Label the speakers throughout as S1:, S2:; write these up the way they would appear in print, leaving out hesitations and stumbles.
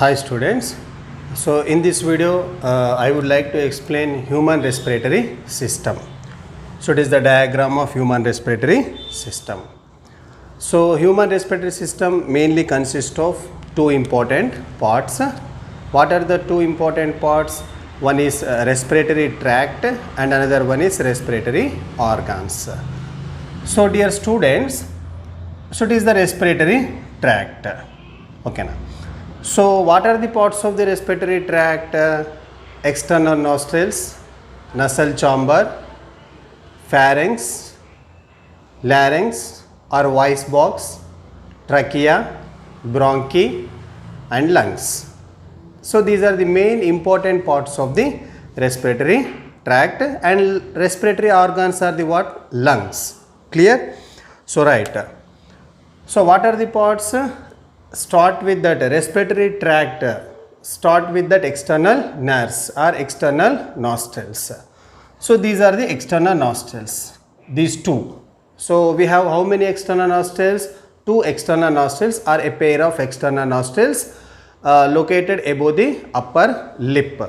S1: Hi students. So in this video I would like to explain human respiratory system. So it is the diagram of human respiratory system. So human respiratory system mainly consists of two important parts. What are the two important parts? One is respiratory tract and another one is respiratory organs. So dear students, so it is the respiratory tract. Okay now. So what are the parts of the respiratory tract? External nostrils, nasal chamber, pharynx, larynx or voice box, trachea, bronchi and lungs. So these are the main important parts of the respiratory tract, and respiratory organs are the what? Lungs. Clear? So right. So what are the parts? Start with that respiratory tract, start with that external nares or external nostrils. So these are the external nostrils, these two. So we have how many external nostrils? Two external nostrils or a pair of external nostrils located above the upper lip.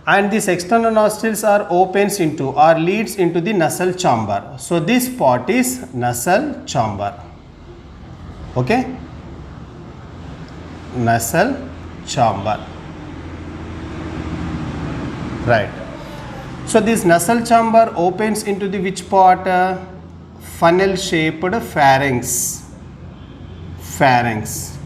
S1: And these external nostrils are opens into or leads into the nasal chamber. So this part is nasal chamber. Okay? Nasal chamber. Right. So this nasal chamber opens into the which part? Funnel shaped pharynx. Pharynx.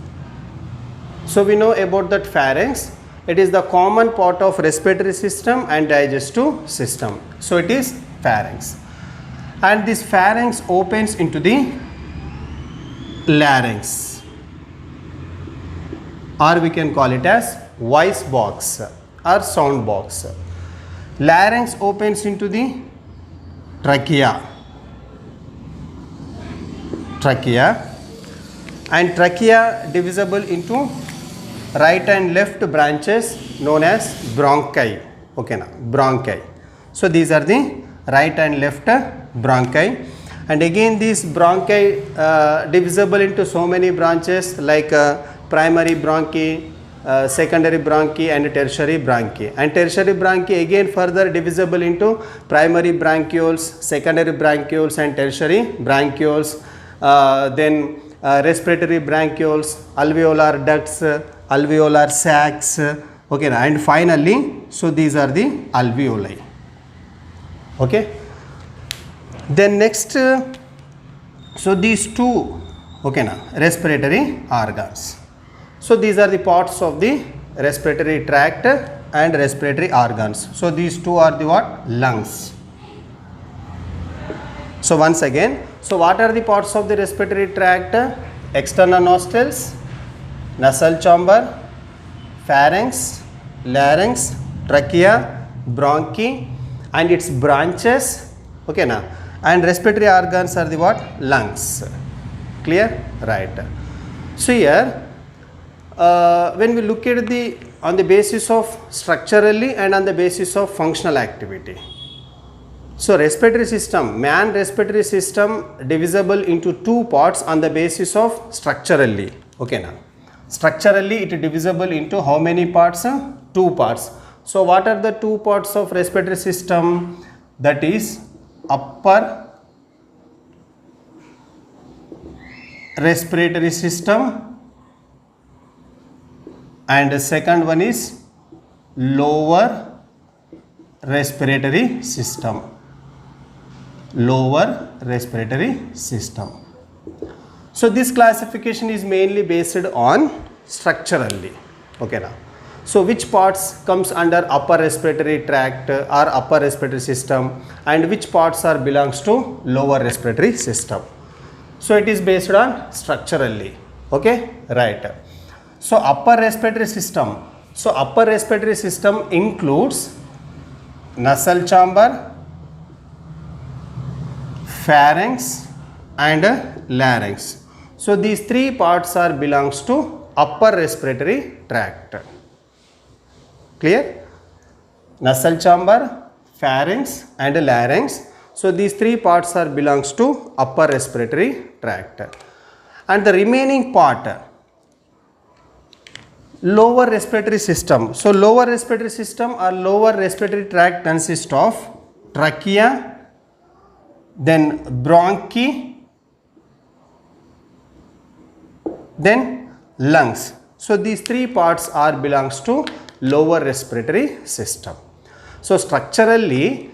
S1: So we know about that pharynx. It is the common part of respiratory system and digestive system. So it is pharynx. And this pharynx opens into the larynx, or we can call it as voice box or sound box. Larynx opens into the trachea. Trachea, and trachea divisible into right and left branches known as bronchi. Okay, now bronchi. So these are the right and left bronchi, and again these bronchi divisible into so many branches like primary bronchi, secondary bronchi and tertiary bronchi. And tertiary bronchi again further divisible into primary bronchioles, secondary bronchioles and tertiary bronchioles. Then respiratory bronchioles, alveolar ducts, alveolar sacs. Okay, and finally, so these are the alveoli. Okay. Then next, so these two, okay, now respiratory organs. So these are the parts of the respiratory tract and respiratory organs. So these two are the what? Lungs. So once again, so what are the parts of the respiratory tract? External nostrils, nasal chamber, pharynx, larynx, trachea, bronchi and its branches. Okay now, and respiratory organs are the what? Lungs. Clear? Right. So here when we look at the on the basis of structurally and on the basis of functional activity. So respiratory system, man respiratory system divisible into two parts on the basis of structurally. Okay now, structurally it is divisible into how many parts? Two parts. So what are the two parts of respiratory system? That is upper respiratory system and the second one is lower respiratory system. Lower respiratory system. So this classification is mainly based on structurally. Okay now. So which parts comes under upper respiratory tract or upper respiratory system, and which parts are belongs to lower respiratory system. So it is based on structurally. Okay, right. So upper respiratory system. So upper respiratory system includes nasal chamber, pharynx and larynx. So these three parts are belongs to upper respiratory tract. Clear? Nasal chamber, pharynx and larynx. So these three parts are belongs to upper respiratory tract. And the remaining part lower respiratory system. So lower respiratory system or lower respiratory tract consists of trachea, then bronchi, then lungs. So these three parts are belongs to lower respiratory system. So structurally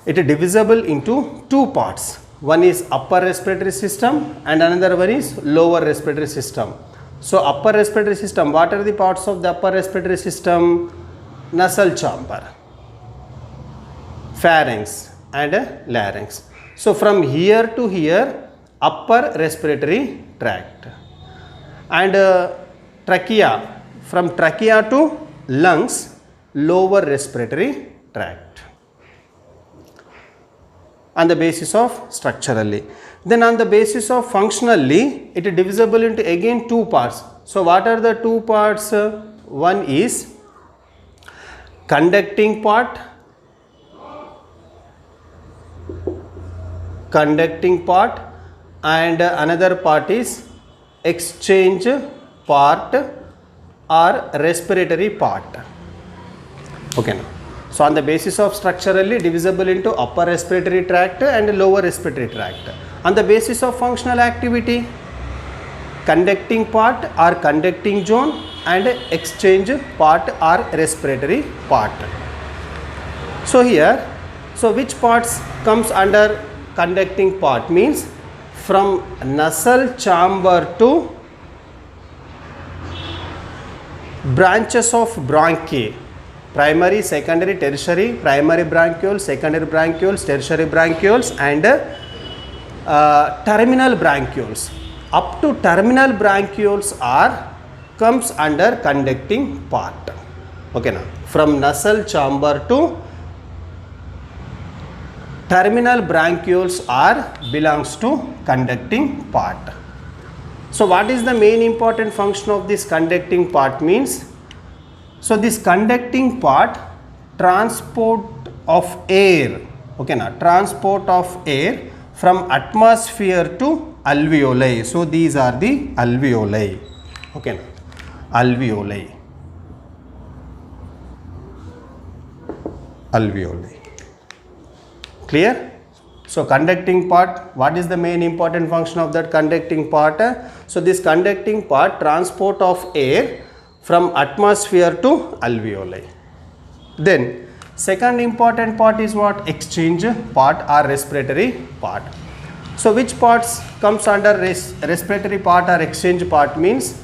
S1: it is divisible into two parts. One is upper respiratory system and another one is lower respiratory system. So upper respiratory system, what are the parts of the upper respiratory system? Nasal chamber, pharynx and larynx. So from here to here, upper respiratory tract, and trachea, from trachea to lungs, lower respiratory tract, on the basis of structurally. Then on the basis of functionally, it is divisible into again two parts. So what are the two parts? One is conducting part, and another part is exchange part or respiratory part. Okay now. So on the basis of structurally divisible into upper respiratory tract and lower respiratory tract. On the basis of functional activity, conducting part or conducting zone and exchange part or respiratory part. So here, so which parts comes under conducting part? Means from nasal chamber to branches of bronchi, primary, secondary, tertiary, primary bronchioles, secondary bronchioles, tertiary bronchioles and terminal bronchioles. Up to terminal bronchioles comes under conducting part. Okay now, from nasal chamber to terminal bronchioles belongs to conducting part. So what is the main important function of this conducting part? Means, so this conducting part, transport of air, okay now, transport of air from atmosphere to alveoli. So these are the alveoli, okay now, alveoli, clear? So conducting part, what is the main important function of that conducting part? So this conducting part, transport of air from atmosphere to alveoli. Then second important part is what? Exchange part or respiratory part. So which parts comes under respiratory part or exchange part? Means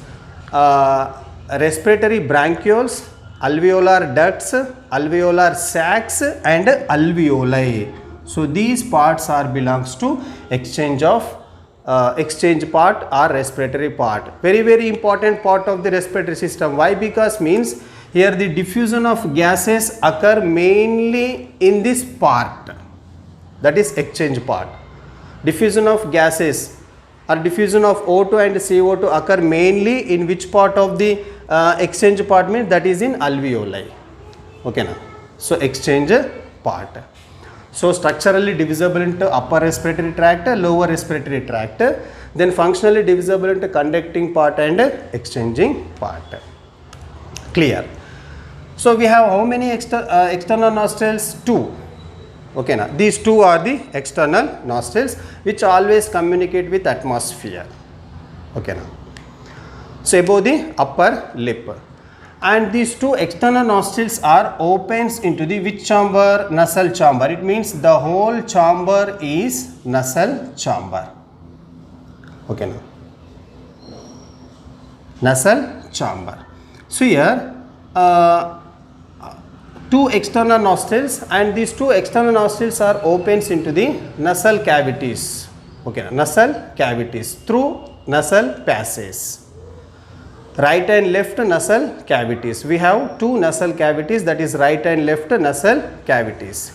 S1: respiratory bronchioles, alveolar ducts, alveolar sacs and alveoli. So these parts belongs to exchange part or respiratory part. Very important part of the respiratory system. Why? Because means here the diffusion of gases occur mainly in this part, that is exchange part. Diffusion of gases or diffusion of O2 and CO2 occur mainly in which part of the exchange part? Means that is in alveoli. Okay now. So exchange part. So structurally divisible into upper respiratory tract, lower respiratory tract, then functionally divisible into conducting part and exchanging part. Clear? So we have how many external nostrils? Two. Okay now, these two are the external nostrils which always communicate with atmosphere. Okay now. So above the upper lip. And these two external nostrils opens into the which chamber? Nasal chamber. It means the whole chamber is nasal chamber. Okay now. Nasal chamber. So here two external nostrils, and these two external nostrils opens into the nasal cavities. Okay, nasal cavities through nasal passages. Right and left nasal cavities. We have two nasal cavities, that is right and left nasal cavities.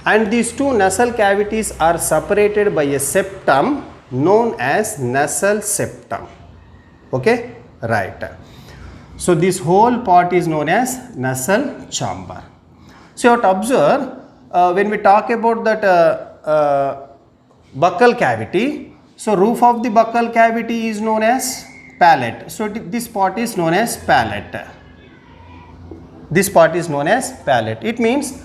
S1: And these two nasal cavities are separated by a septum known as nasal septum. Okay, right. So this whole part is known as nasal chamber. So you have to observe when we talk about that buccal cavity, so roof of the buccal cavity is known as palate. So this part is known as palate. This part is known as palate. It means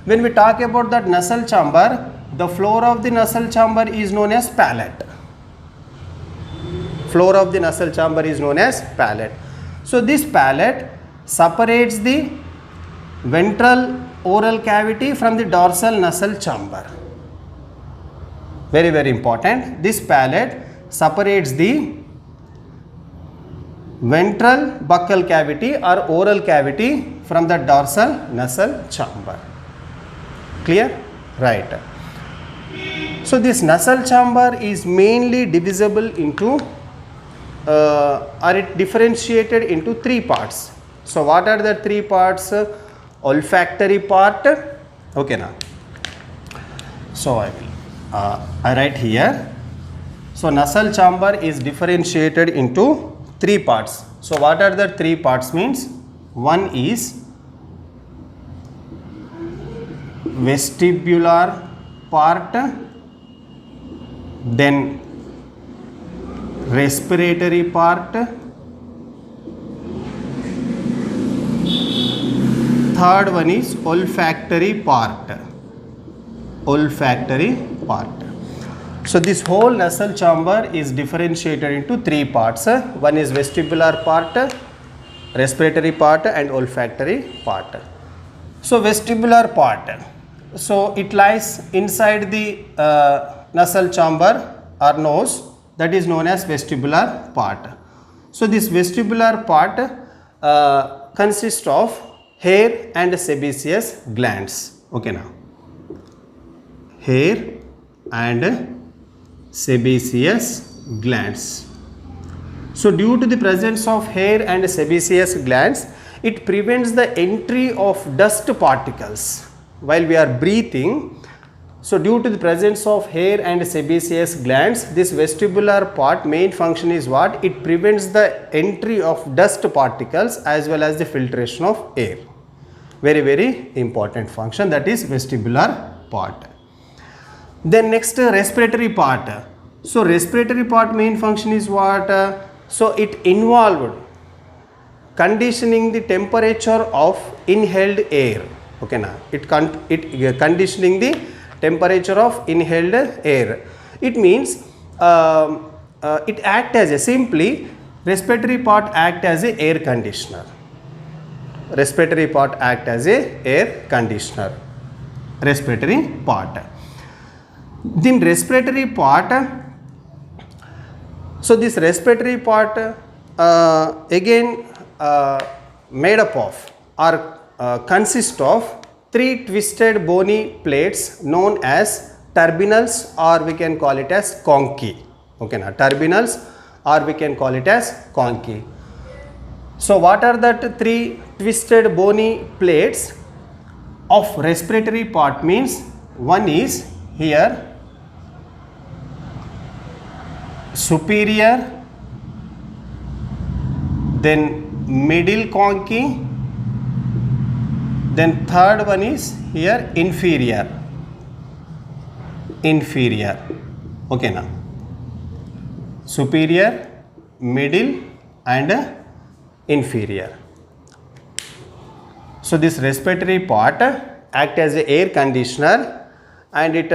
S1: when we talk about that nasal chamber, the floor of the nasal chamber is known as palate. Floor of the nasal chamber is known as palate. So this palate separates the ventral oral cavity from the dorsal nasal chamber. Very, very important. This palate separates the ventral buccal cavity or oral cavity from the dorsal nasal chamber. Clear? Right. So this nasal chamber is mainly divisible into or it differentiated into three parts. So what are the three parts? Olfactory part. Okay now. So I write here. So nasal chamber is differentiated into three parts. So what are the three parts means? One is vestibular part, then respiratory part, third one is olfactory part. Olfactory part. So this whole nasal chamber is differentiated into three parts. One is vestibular part, respiratory part and olfactory part. So vestibular part. So it lies inside the nasal chamber or nose, that is known as vestibular part. So this vestibular part consists of hair and sebaceous glands. Okay now. Hair and sebaceous glands. So due to the presence of hair and sebaceous glands, it prevents the entry of dust particles while we are breathing. So due to the presence of hair and sebaceous glands, this vestibular part main function is what? It prevents the entry of dust particles as well as the filtration of air. Very, very important function, that is vestibular part. Then next, respiratory part. So respiratory part main function is what? So it involved conditioning the temperature of inhaled air. Okay now, it conditioning the temperature of inhaled air. It means it act as a simply respiratory part act as a air conditioner. Respiratory part act as a air conditioner. Respiratory part. Then respiratory part. So this respiratory part again made up of or consists of three twisted bony plates known as turbinals, or we can call it as conchae. Okay now, turbinals or we can call it as conchae. So what are that three twisted bony plates of respiratory part means? One is here superior, then middle conchae, then third one is here inferior. Inferior. Okay now. Superior, middle and inferior. So this respiratory part act as a air conditioner, and it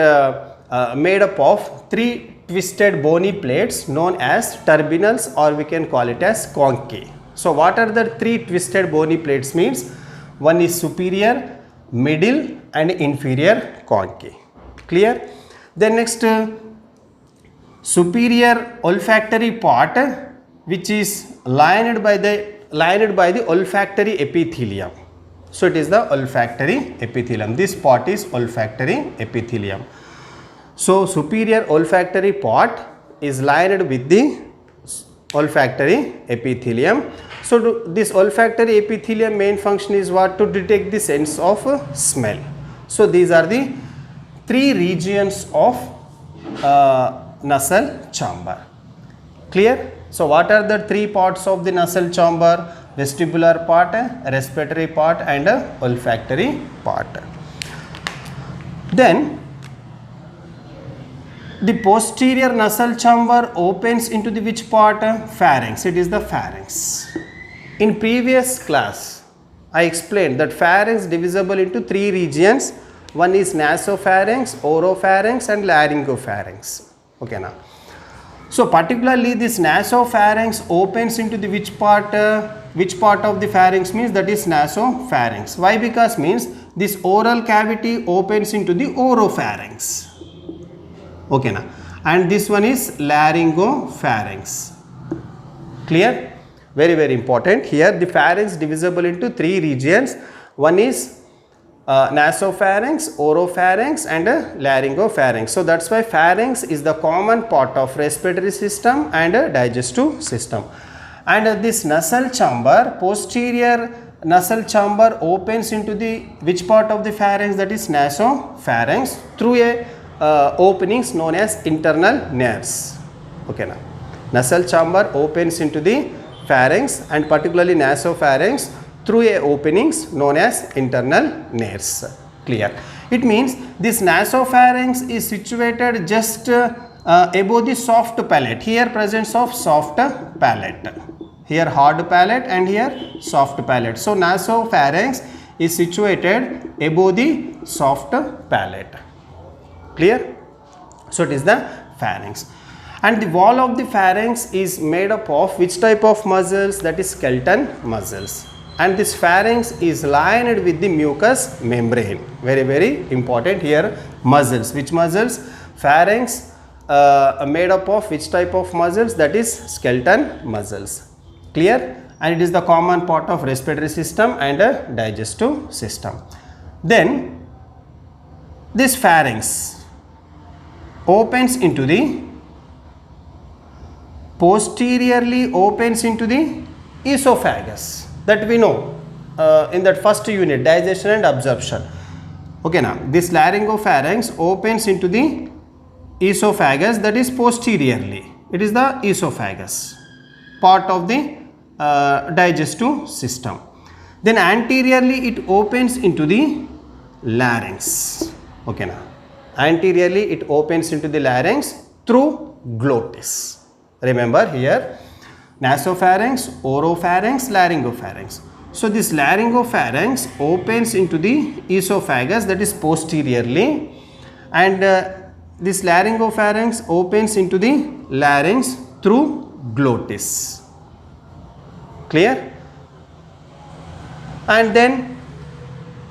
S1: made up of three twisted bony plates known as turbinals, or we can call it as conchae. So what are the three twisted bony plates means? One is superior, middle and inferior conchae. Clear? Then next, superior olfactory part, which is lined by the olfactory epithelium. So it is the olfactory epithelium. This part is olfactory epithelium. So superior olfactory part is lined with the olfactory epithelium. So this olfactory epithelium main function is what? To detect the sense of smell. So these are the three regions of nasal chamber. Clear? So what are the three parts of the nasal chamber? Vestibular part, respiratory part and olfactory part. Then The posterior nasal chamber opens into the which part? Pharynx. It is the pharynx. In previous class, I explained that pharynx divisible into three regions. One is nasopharynx, oropharynx and laryngopharynx. Okay now. So particularly this nasopharynx opens into the which part of the pharynx means that is nasopharynx. Why? Because means this oral cavity opens into the oropharynx. Okay now. And this one is laryngopharynx. Clear? Very, very important. Here the pharynx divisible into three regions. One is nasopharynx, oropharynx and laryngopharynx. So that's why pharynx is the common part of respiratory system and digestive system. And this nasal chamber, posterior nasal chamber opens into the which part of the pharynx, that is nasopharynx, through a openings known as internal nares. Okay now. Nasal chamber opens into the pharynx and particularly nasopharynx through a openings known as internal nares. Clear? It means this nasopharynx is situated just above the soft palate. Here presence of soft palate. Here hard palate and here soft palate. So nasopharynx is situated above the soft palate. Clear? So it is the pharynx. And the wall of the pharynx is made up of which type of muscles? That is skeleton muscles. And this pharynx is lined with the mucous membrane. Very, very important here. Muscles. Which muscles? Pharynx made up of which type of muscles? That is skeleton muscles. Clear? And it is the common part of respiratory system and digestive system. Then this pharynx opens into the posteriorly opens into the esophagus, that we know in that first unit, digestion and absorption. Okay now, this laryngopharynx opens into the esophagus, that is posteriorly. It is the esophagus, part of the digestive system. Then anteriorly it opens into the larynx. Okay now. Anteriorly it opens into the larynx through glottis. Remember here nasopharynx, oropharynx, laryngopharynx. So this laryngopharynx opens into the esophagus, that is posteriorly, and this laryngopharynx opens into the larynx through glottis. Clear? And then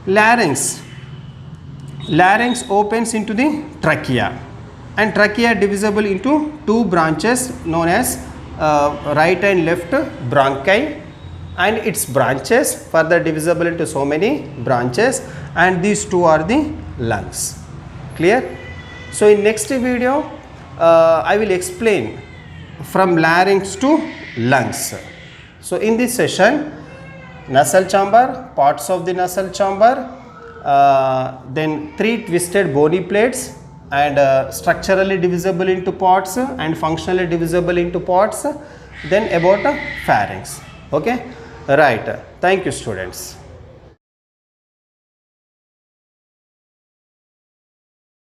S1: larynx opens into the trachea, and trachea divisible into two branches known as right and left bronchi, and its branches further divisible into so many branches, and these two are the lungs. Clear? So in next video I will explain from larynx to lungs. So in this session, nasal chamber, parts of the nasal chamber, then three twisted bony plates, and structurally divisible into parts and functionally divisible into parts, then about pharynx. Okay, right. Thank you, students.